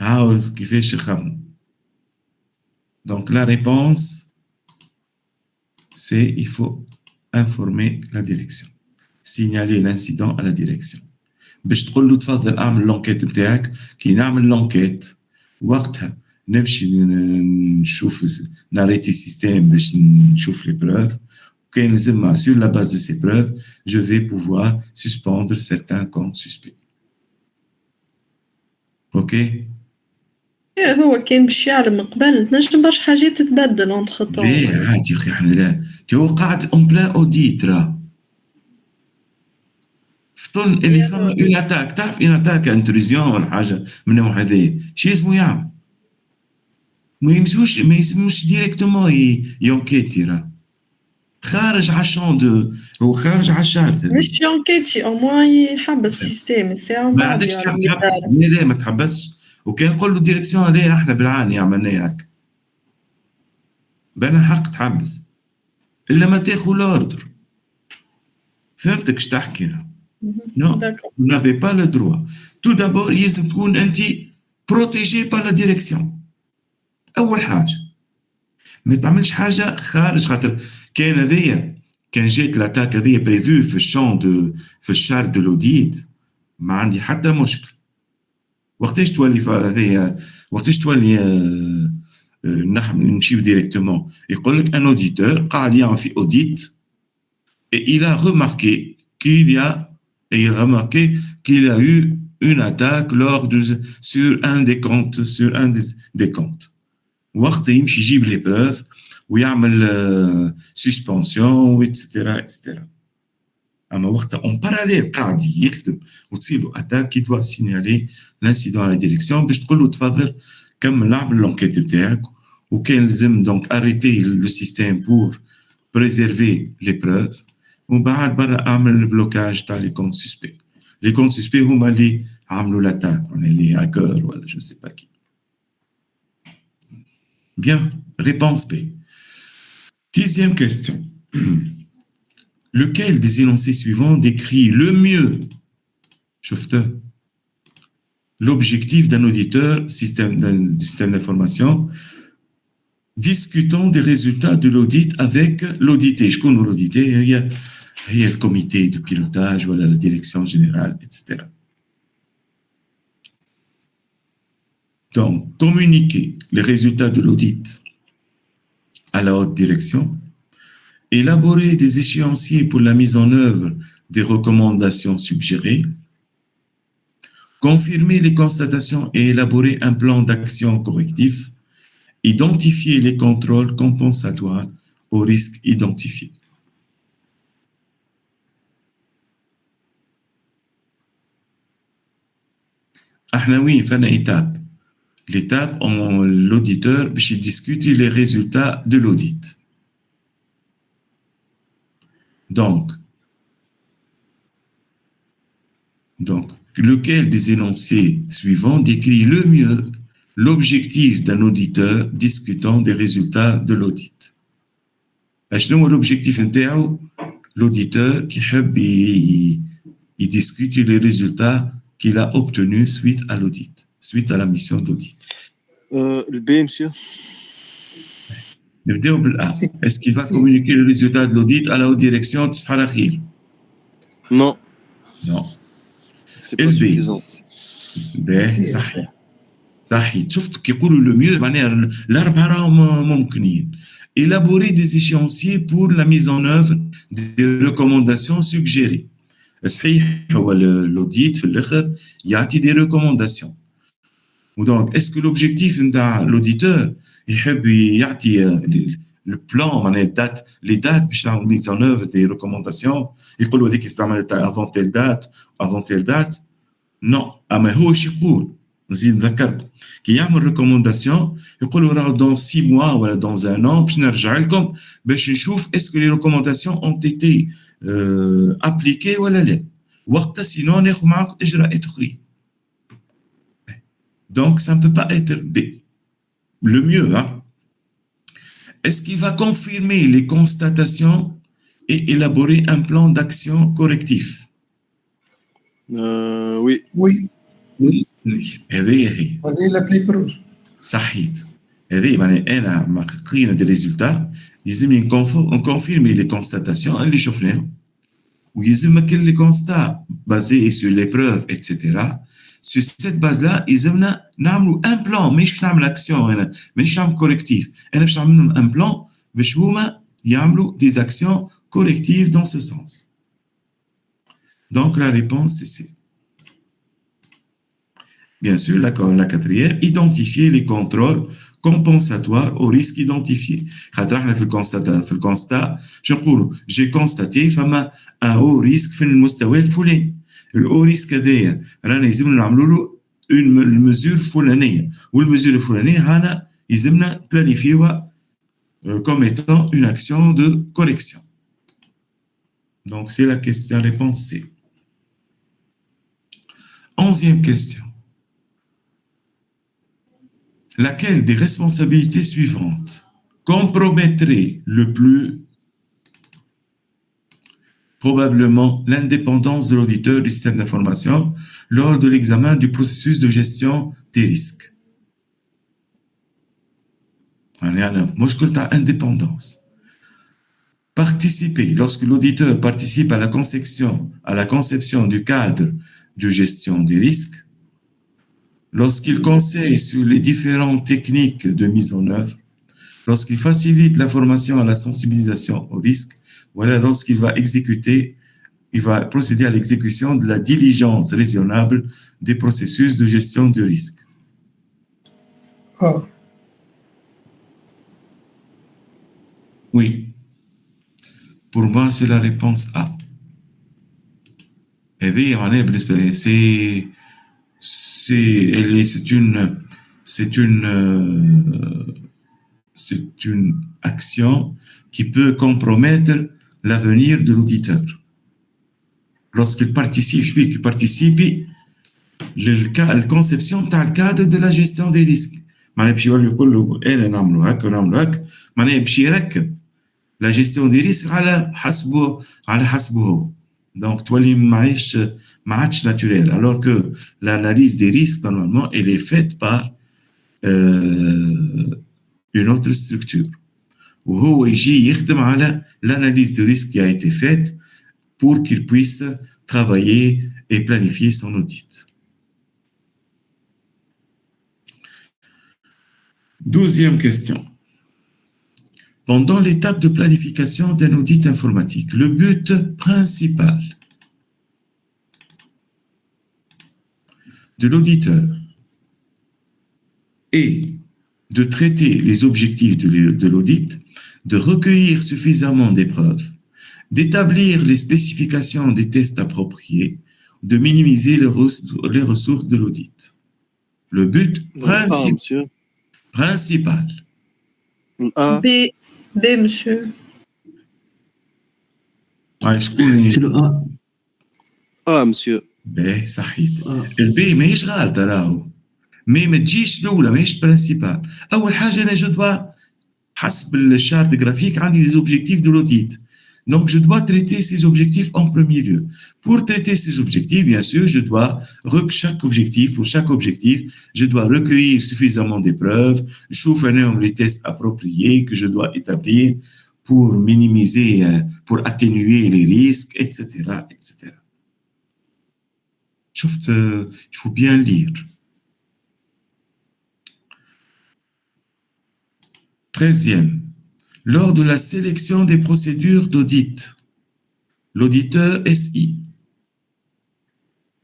عاوز كيفاش يخمم. donc la réponse c'est il faut informer la direction, signaler l'incident à la direction باش تقول له تفضل اعمل لونكيت بتاعك. كي نعمل لونكيت وقتها نمشي نشوف ناريتي السيستم باش نشوف لي بروف وكاين لازم sur la base de ces preuves je vais pouvoir suspendre certains comptes suspects. ok هو كان باش يعلم من قبل تنجم برشا حاجات تتبدل اونتر طون. لا عادي اخي احنا لا هو قاعد اون بلان اوديت راه فطن اللي فما اون اتاك. تعرف اون اتاك انتروزيون ولا حاجه من النوع هذا شي اسمه يعمل ما يسموش ديريكتومون يونكيتي راه خارج على الشون هو خارج على الشارع مش يونكيتي او موان يحبس السيستم الساعه ما عندكش تحبس. لا ما تحبسش. وكان نقول له ديريكسيون لا احنا بالعاني عملنا هكا بنا حق تحبس الا ما تاخذ الاوردر. فهمتك اش تحكي راه؟ نو vous n'avez pas le droit. tout d'abord لازم تكون انت protégé par la direction. اول حاجه ما تعملش حاجه خارج خاطر كان هذيا كان جات لاتاك هذيا بريفو في الشون في الشار دو لوديت ما عندي حتى مشكل وقتاش تولي هذه وقتاش تولي نمشيو ديريكتومون يقول لك ان auditeur قاعد يعمل في audit et il a remarqué qu'il y a eu une attaque sur un des comptes. وقت يمشي يجيب les preuves ويعمل suspension etc. أما وقت en parallèle قاعد يكتب وتصير له attaque qui doit signaler l'incident à la direction باش تقول له تفضل كمل اعمل l'enquête بتاعك وكان لازم donc arrêter le système pour préserver les preuves ومن بعد برا اعمل البلوكاج تاع لي كونت سوسبي. لي كونت سوسبي هما اللي عملوا لاتاك ولا لي هاكر ولا جو سي با كي. Bien, réponse B. 10e question. Lequel des énoncés suivants décrit le mieux l'objectif d'un auditeur du système d'information discutant des résultats de l'audit avec l'audité. Je connais l'audité, il y a le comité de pilotage, voilà, la direction générale, etc. Donc, communiquer les résultats de l'audit à la haute direction, élaborer des échéanciers pour la mise en œuvre des recommandations suggérées, confirmer les constatations et élaborer un plan d'action correctif, identifier les contrôles compensatoires aux risques identifiés. Oui, étape. L'étape, l'auditeur discute les résultats de l'audit. Donc, lequel des énoncés suivants décrit le mieux l'objectif d'un auditeur discutant des résultats de l'audit? L'objectif de l'auditeur qui discute les résultats qu'il a obtenus suite à l'audit, suite à la mission d'audit. Le B, monsieur. Est-ce qu'il va communiquer le résultat de l'audit à la haute direction? Non. Non. C'est pas suffisant. صحيح. شفت كيقولوا le mieux معناها الأربعة راهم ممكنين. Élaborer des échéanciers pour la mise en œuvre des recommandations suggérées. صحيح هو l'audit في الآخر يعطي des recommandations. Donc est-ce que l'objectif نتاع l'auditeur يحب يعطي le plan معناها les dates باش نعمل mise en œuvre des recommandations يقولوا هذيك استعملتها avant telle date non. أما هو اش يقول نزيد نذكركم كي يعمل ريكومونداسيون يقولوا راه dans 6 mois ولا dans 1 an باش نرجع لكم باش نشوف est-ce que les recommandations ont été appliquées ولا لا وقتها سينو ناخذ معاكم اجراءات اخرى. Donc ça ne peut pas être B. Le mieux, hein? Est-ce qu'il va confirmer les constatations et élaborer un plan d'action correctif? Oui. هذه لابلي بروج صحيت. هذه معناها انا ما لقينا دي ريزولتا يلزمني نكونفيرمي لي كونستاتاسيون اللي شفناهم ويلزم كل لي كونستا بازي سور لي بروف اتسيتيرا. Sur cette base-là, يلزمنا نعملوا un plan مش نعمل action هنا مش نعمل correctif. أنا باش نعمل لهم un plan باش هما يعملوا des actions correctives dans ce sens. Donc la réponse c'est C. Bien sûr, la quatrième, identifier les contrôles compensatoires aux risques identifiés. في الconstat, j'ai constaté فما un haut risque في المستوى الفلاني. الhaut risque هذايا رانا يلزمنا نعملوا له une mesure فلانية والمسure الفلانية هانا يلزمنا planifier comme étant une action de correction. Donc c'est la question réponse C. 11e question. Laquelle des responsabilités suivantes compromettrait le plus probablement l'indépendance de l'auditeur du système d'information lors de l'examen du processus de gestion des risques? مشكلة indépendance. Participer, lorsque l'auditeur participe à la conception du cadre de gestion des risques, lorsqu'il conseille sur les différentes techniques de mise en œuvre, lorsqu'il facilite la formation à la sensibilisation au risque, voilà, lorsqu'il va il va procéder à l'exécution de la diligence raisonnable des processus de gestion du risque. Ah, Oui. Pour moi, c'est la réponse A. Et oui, c'est une action qui peut compromettre l'avenir de l'auditeur. Lorsqu'il participe, je dis qu'il participe à la conception dans le cadre de la gestion des risques. La gestion des risques على حسبه. Donc, تولي ما عادش naturel. Alors que l'analyse des risques, normalement, elle est faite par une autre structure. وهو يجي يخدم على l'analyse du risque qui a été faite pour qu'il puisse travailler et planifier son audit. 12e question. Pendant l'étape de planification d'un audit informatique, le but principal de l'auditeur est de traiter les objectifs de l'audit, de recueillir suffisamment des preuves, d'établir les spécifications des tests appropriés, de minimiser les ressources de l'audit. Le but principal. B, monsieur. C'est le A. monsieur. B, صحيت. البي ماهيش غلط راهو. ما تجيش الاولى ماهيش برينسيبال. اول حاجه انا جو دوا حسب الشارت graphique عندي des objectifs de l'audit. Donc, je dois traiter ces objectifs en premier lieu. Pour traiter ces objectifs, bien sûr, pour chaque objectif, je dois recueillir suffisamment des preuves, choisir les tests appropriés que je dois établir pour minimiser, pour atténuer les risques, etc., etc. Il faut bien lire. 13e. Lors de la sélection des procédures d'audit, l'auditeur SI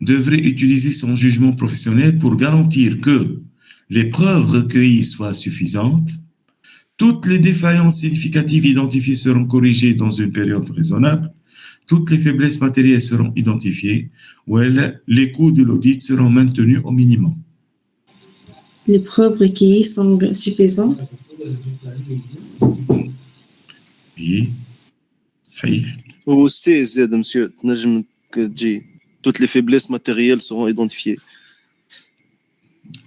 devrait utiliser son jugement professionnel pour garantir que les preuves recueillies soient suffisantes, toutes les défaillances significatives identifiées seront corrigées dans une période raisonnable, toutes les faiblesses matérielles seront identifiées, ou les coûts de l'audit seront maintenus au minimum. Les preuves recueillies semblent suffisantes. Oui, صحيح. Au C, Z, monsieur, تنجم تجي. Toutes les faiblesses matérielles seront identifiées.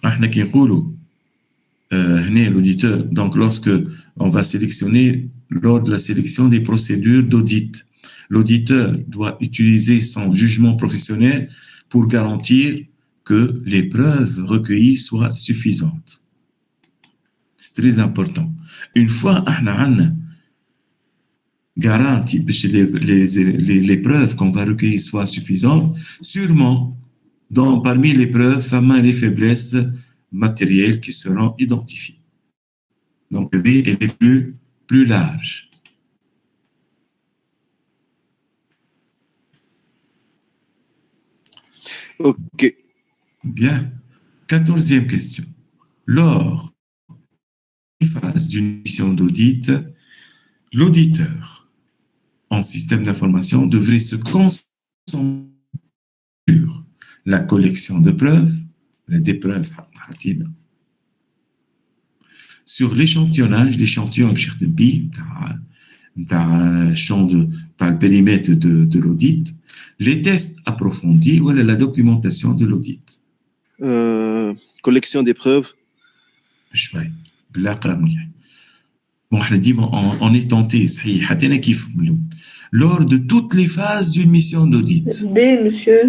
احنا كي نقولوا هنا l'auditeur, donc lorsque on va sélectionner lors de la sélection des procédures d'audit, l'auditeur doit utiliser son jugement professionnel pour garantir que les preuves recueillies soient suffisantes. C'est très important. Une fois احنا garantie que les preuves qu'on va recueillir soient suffisantes, sûrement, parmi les preuves, les faiblesses matérielles qui seront identifiées. Donc, elle est plus large. OK. Bien. 14e question. Lors des phases d'une mission d'audit, l'auditeur en système d'information devrait se concentrer sur la collection de preuves, des preuves, sur l'échantillonnage, l'échantillon dans le périmètre de l'audit, les tests approfondis ou la documentation de l'audit. Collection des preuves. On est tenté, lors de toutes les phases d'une mission d'audit. B, monsieur.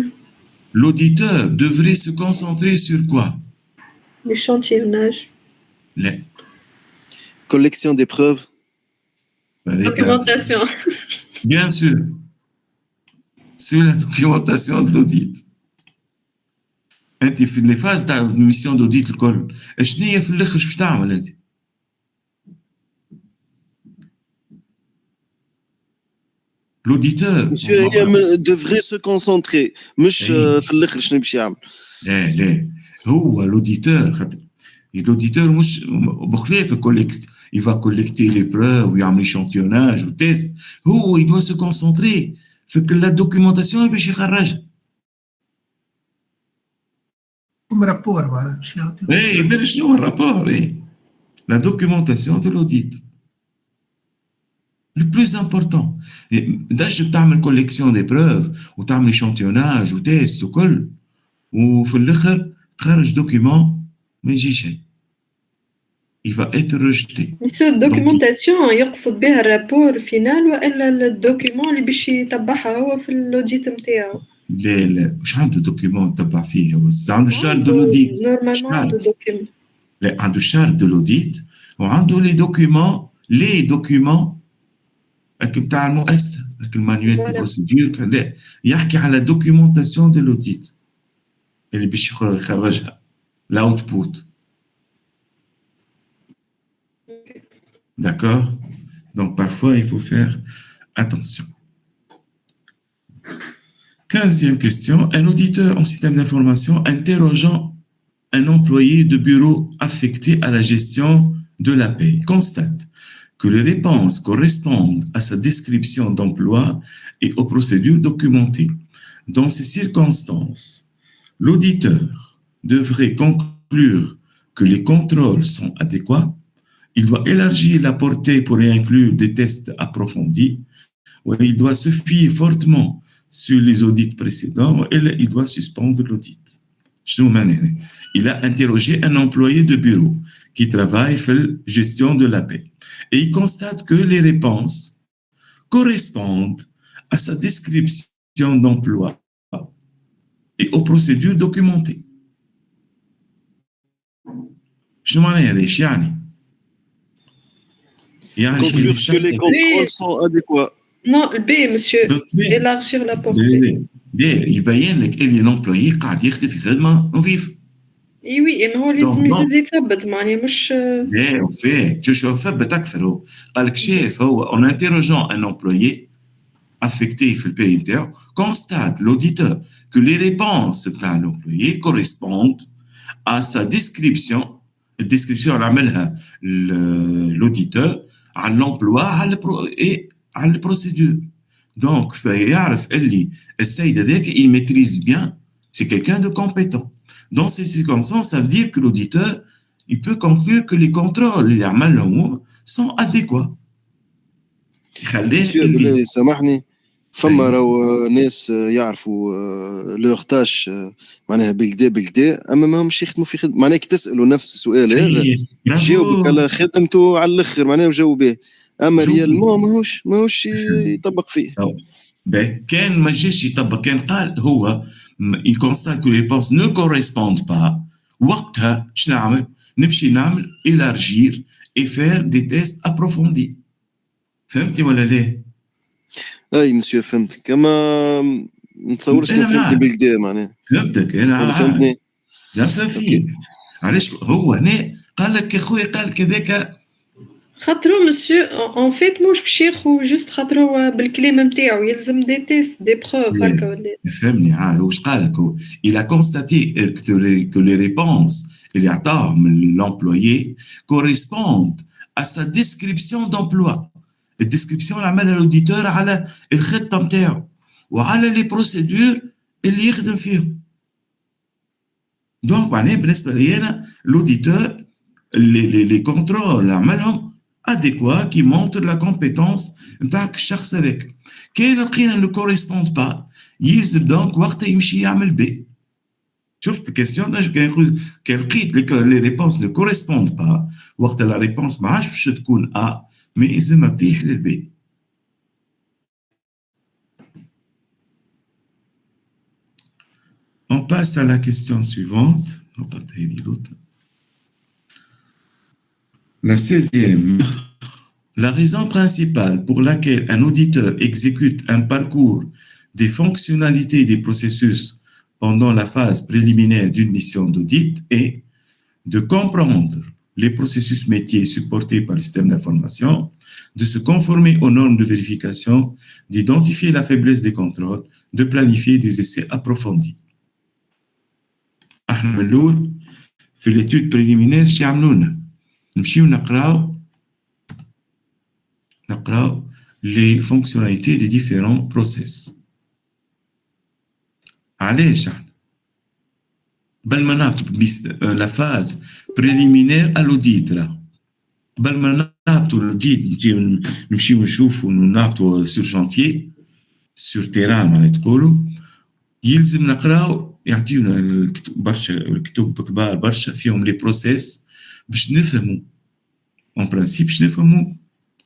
L'auditeur devrait se concentrer sur quoi? L'échantillonnage. Collection des preuves. Documentation. Bien sûr. Sur la documentation de l'audit. انت في لي فاز تاع الميسيون دوديت الكل شنو هي في الاخر باش تعمل هذه؟ لوديتور مسيو هي devrait se concentrer مش في الاخر شنو باش يعمل. لا هو لوديتور خاطر l'auditeur مش بخلاف collecte il va collecter les preuves ويعمل échantillonnage وتيست هو il doit se concentrer في la documentation اللي باش يخرجها. كم رابور معناها باش يعطي. اي شنو الرابور؟ اي la documentation de l'audit le plus important. داش تعمل collection des preuves وتعمل échantillonnage وتيست وكل وفي الاخر تخرج دوكيمون ما يجي شيء. il va être rejeté. سو الدوكيومونتاسيون يقصد بها الرابور فينال والا الدوكيمون اللي باش يتبعها هو في اللوديت نتاعو؟ لا مش عنده دوكيمون تبع فيه بس عنده شارت دو لوديت. نورمالمون عنده دوكيمون. لا عنده شارت دو لوديت وعنده لي دوكيمون بتاع المؤسسه المانيوال بروسيدور لا يحكي على دوكيومونتاسيون دو لوديت اللي باش يخرجها الاوتبوت. D'accord? Donc parfois il faut faire attention. 15e question. Un auditeur en système d'information interrogeant un employé de bureau affecté à la gestion de la paie constate que les réponses correspondent à sa description d'emploi et aux procédures documentées. Dans ces circonstances, l'auditeur devrait conclure que les contrôles sont adéquats. Il doit élargir la portée pour y inclure des tests approfondis. Il doit se fier fortement sur les audits précédents et il doit suspendre l'audit. Il a interrogé un employé de bureau qui travaille sur la gestion de la paie et il constate que les réponses correspondent à sa description d'emploi et aux procédures documentées. Conclure que les contrôles sont adéquats. Non, le B, monsieur. Élargir la portée. يبين لك اللي الامبلوي قاعد يخدم في خدمه نظيفه. اي وي انه هو لازم يزيد يثبت معناها مش لا وفيه شو ثبت اكثر هو قال لك شاف هو en interrogeant un employé affecté في الباي نتاعو constate l'auditeur que les réponses بتاع l'employé correspondent à sa description. الديسكريبسيون اللي عملها l'auditeur على l'emploi على البروسيدور. دونك فيعرف اللي السيد هذاك il maîtrise bien, c'est quelqu'un de compétent. Dans ces circonstances, ça veut dire que l'auditeur il peut conclure que les contrôles اللي عملهم sont adéquats. يخليه سامحني فما راهو ناس يعرفوا لوغ تاش معناها بالكدا اما ماهمش يخدموا في خدمه معناها كي تسالوا نفس السؤال هذا جاوبك على خدمته على الاخر معناها وجاوبه اما ريالمون ماهوش يطبق فيه. كان ما جاش يطبق كان قال هو il constate que les réponses ne correspondent pas وقتها شنو نعمل؟ نمشي نعمل élargir et faire des tests approfondis. فهمتي ولا لا؟ اي مسيو فهمتك كما نتصورش فهمتي بالكدا معناها فهمتك انا فهمتني لا فهمتني علاش هو هنا قال لك يا خويا قال كذاك خاطرو مسيو اون فيت موش باش ياخذ جوست خاطرو بالكلام نتاعو يلزم دي تيست دي بروف هكا ولا فهمني واش قال لك هو il a constaté que les réponses اللي عطاهم l'employé correspondent à sa description d'emploi. الديسكريبسيون اللي عملها الاوديتور على الخطه نتاعو وعلى لي بروسيدور اللي يخدم فيهم. دونك معناها بالنسبه لي انا الاوديتور لي كونترول اللي عملهم اديكوا كي مونتر لا كومبيتونس نتاعك الشخص هذاك. كاين لقينا نو كوريسبوند با يلزم دونك وقتها يمشي يعمل بي. شفت الكيستيون كان لقيت لي ريبونس نو كوريسبوند با وقتها لا ريبونس ما عادش باش تكون mais إذا ما بتيح للبي. On passe à la question suivante. La 16e. La raison principale pour laquelle un auditeur exécute un parcours des fonctionnalités des processus pendant la phase préliminaire d'une mission d'audit est de comprendre les processus métiers supportés par le système d'information, de se conformer aux normes de vérification, d'identifier la faiblesse des contrôles, de planifier des essais approfondis. احنا من الاول في l'étude préliminaire شي عملونا نمشيو نقراو les fonctionnalités des différents process. علاش احنا بل ما نهبطوا la phase préliminaire à l'audit راه بل ما نهبطوا l'audit نمشيو نشوفوا نهبطوا sur chantier sur terrain معناها تقولوا يلزم نقراو يعطيونا الكتب كبار برشا فيهم لي بروسيس باش نفهموا en principe باش نفهموا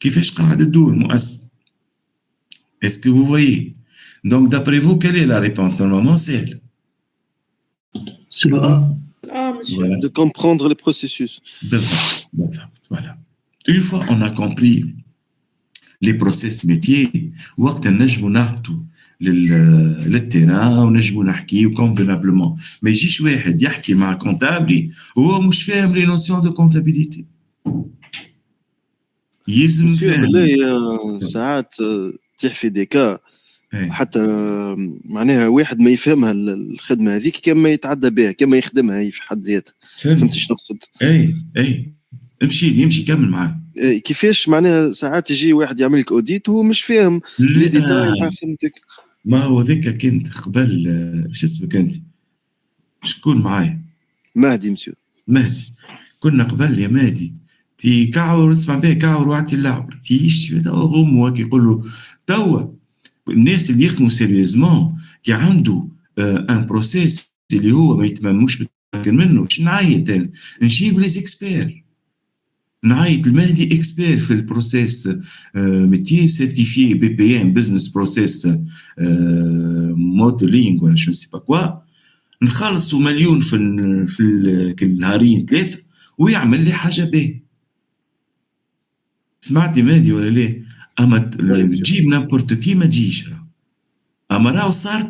كيفاش قاعد تدور المؤسسة. Est-ce que vous voyez? Donc d'après vous, quelle est la réponse? Normalement, c'est elle. C'est le A. monsieur. Voilà. De comprendre les processus. Voilà. Une fois on a compris les process métiers, وقت نجموا نهبطوا للتيران ونجموا نحكيو convenablement. ما يجيش واحد يحكي مع كونتابلي وهو مش فاهم لي نوسيون دو كونتابيليتي. يلزم بالله ساعات تطيح في ديكا حتى معناها واحد ما يفهمها الخدمه هذيك كما يتعدى بها كما يخدمها هي في حد ذاتها. فهمتي شنو نقصد؟ اي يمشي كمل معاه. كيفاش معناها ساعات يجي واحد يعمل لك اوديت وهو مش فاهم لي ديتاي نتاع خدمتك. ما هو ذاك كنت قبل شو اسمك انت؟ شكون معايا؟ مهدي مسيو. مهدي كنا قبل يا مهدي تي كعور اسمع بيه كعور وعطي اللعب تيش غم وكي يقول له توا الناس اللي يخدموا سيريوزمون كي عنده ان بروسيس اللي هو ما يتمموش متمكن منه باش نعيط انا نجيب لي اكسبير نعيط المهدي اكسبير في البروسيس ميتي سيرتيفي بي بي ام بزنس بروسيس موديلينغ ولا شو سي با كوا نخلصوا مليون في النهارين ثلاثه ويعمل لي حاجه باهيه. سمعتي مهدي ولا ليه؟ اما تجيب نابورت كي ما تجيش اما راهو صار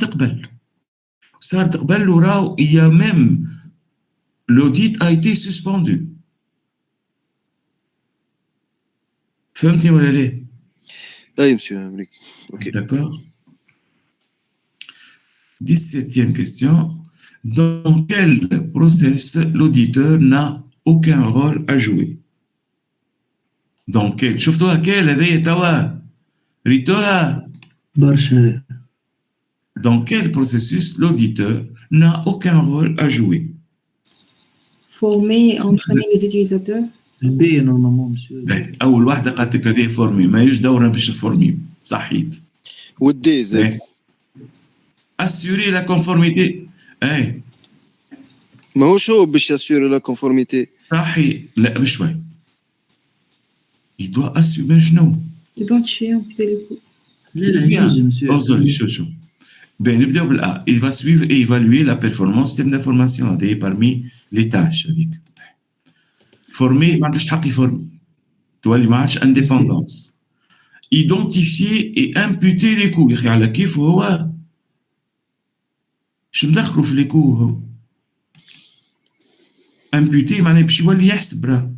تقبل وراهو يا ميم l'audit a été suspendu. فهمتي ولا ليه؟ اي مسيو امريك. اوكي d'accord. 17e question. Dans quel process l'auditeur n'a aucun rôle à jouer? Dans quel? شفتوها كال هذيا توا ريتوها برشا. Dans quel processus l'auditeur n'a aucun rôle à jouer? Former, entraîner les utilisateurs. B normalement monsieur. أول واحدة قالت لك هذه فورمي ما يوش دورها باش تفورمي صحيت. والدي زاد. Assurer la conformité. أي. ماهوش هو باش ياسيوري لا كونفورميتي. صحي لا بشوي. Il doit assumer شنو؟ Identifier un petit peu. لا monsieur. أوصل شو. Ben نبداو بالA. Il va suivre et évaluer la performance système d'information هذه parmi les tâches هذيك. Former ما عندوش حق يفورمي. تولي ما عادش indépendance. Identifier et imputer les coûts. يا أخي على كيف هو؟ شو مدخلوا في لي كو هو؟ امبوتي معناه باش يولي يحسب راه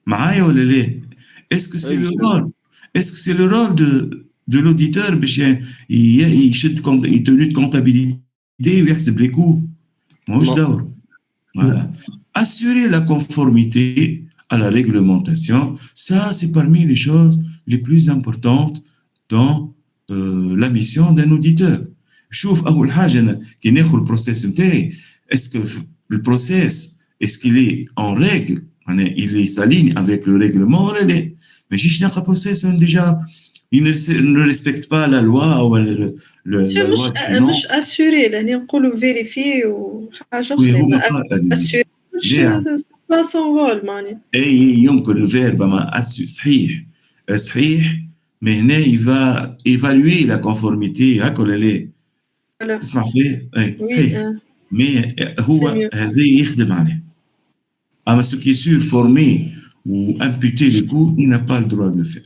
معايا ولا ليه؟ اسكو سي لو رول دو لوديتور باش يشد توني دو كونتابيليتي ويحسب لي كو ماهوش دور. Voilà. Assurer la conformité à la réglementation, ça c'est parmi les choses les plus importantes dans la mission d'un auditeur. شوف أول حاجة أنا كي ناخذ البروسيس نتاعي est-ce que le process est-ce qu'il est en règle معناها il s'aligne avec le règlement ولا لا ماشيش نلقى بروسيس déjà il ne respecte pas la loi ou la loi de finance. مش assurer يعني نقولوا vérifier وحاجة أخرى assurer مش pas son rôle معناها. أي يمكن الفيرب ما صحيح mais هنا il va évaluer la conformité هاك ولا لا؟ تسمع فيه؟ اي صحيح مي هو هذا يخدم عليه. اما ce qui est sûr former ou imputer les coûts il n'a pas le droit de le faire.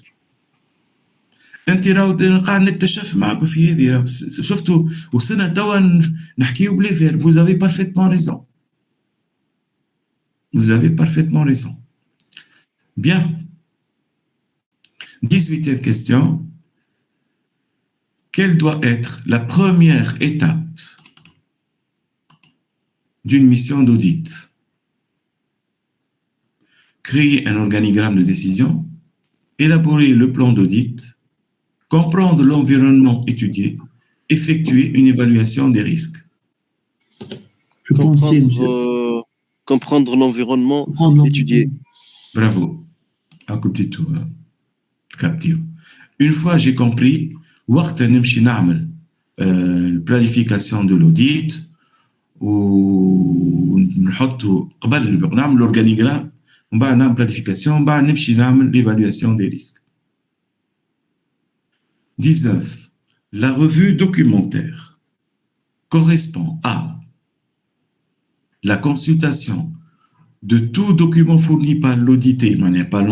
انت راهو قاعد نكتشف معكم في هذه شفتوا وصلنا توا نحكيو بلي فير vous avez parfaitement raison. Vous avez parfaitement raison. Bien. 18e question. Quelle doit être la première étape d'une mission d'audit? Créer un organigramme de décision, élaborer le plan d'audit, comprendre l'environnement étudié, effectuer une évaluation des risques. Comprendre l'environnement étudié. Bravo. Un petit tour. Captive. Une fois j'ai compris, وقت نمشي نعمل planification de l'audit ونحطوا قبل نعمل l'organigramme ومن بعد نعمل planification ومن بعد نمشي نعمل l'évaluation des risques. 19. La revue documentaire correspond à la consultation de tout document fourni par l'audité, mais pas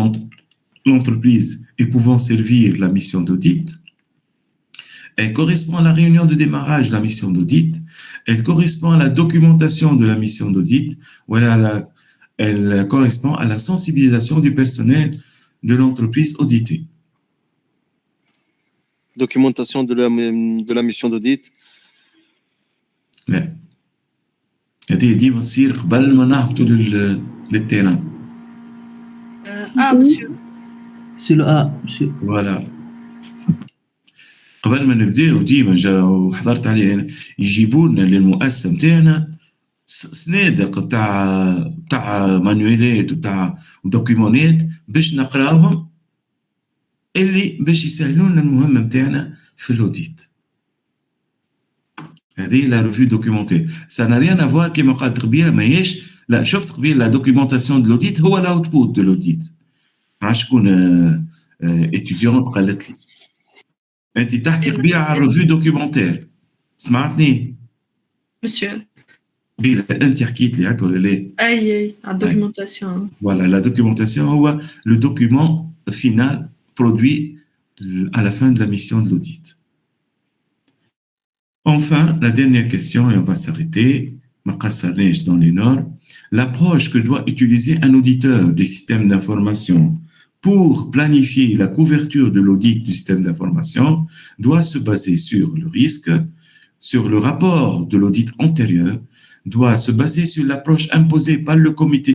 l'entreprise et pouvant servir la mission d'audit. Elle correspond à la réunion de démarrage de la mission d'audit. Elle correspond à la documentation de la mission d'audit. Voilà, elle correspond à la sensibilisation du personnel de l'entreprise auditée. Documentation de la mission d'audit. لا هذه ديما تصير قبل ما نهبطوا للتيران. monsieur. C'est le A, monsieur. Voilà. قبل ما نبداو ديما وحضرت عليه أنا يجيبوا لنا للمؤسسة نتاعنا صنادق بتاع مانويلات وبتاع دوكيمونات باش نقراوهم اللي باش يسهلوا لنا المهمة نتاعنا في الاوديت. هذه لا ريفيو دوكيومونتير سا n'a rien à voir كيما قالت قبيله ماهيش لا شفت قبيله لا دوكيومونتاسيون دو لوديت هو الاوتبوت دو لوديت. ما شكون اتيديون قالت لي انت تحكي قبيله على الريفيو دوكيومونتير سمعتني Monsieur. قبيله انت حكيت لي هكا ولا لا؟ اي على الدوكيومونتاسيون. Voilà, la documentation هو le document final produit à la fin de la mission de l'audit. Enfin, la dernière question, et on va s'arrêter, dans les normes, l'approche que doit utiliser un auditeur des systèmes d'information pour planifier la couverture de l'audit du système d'information doit se baser sur le risque, sur le rapport de l'audit antérieur, doit se baser sur l'approche imposée par le comité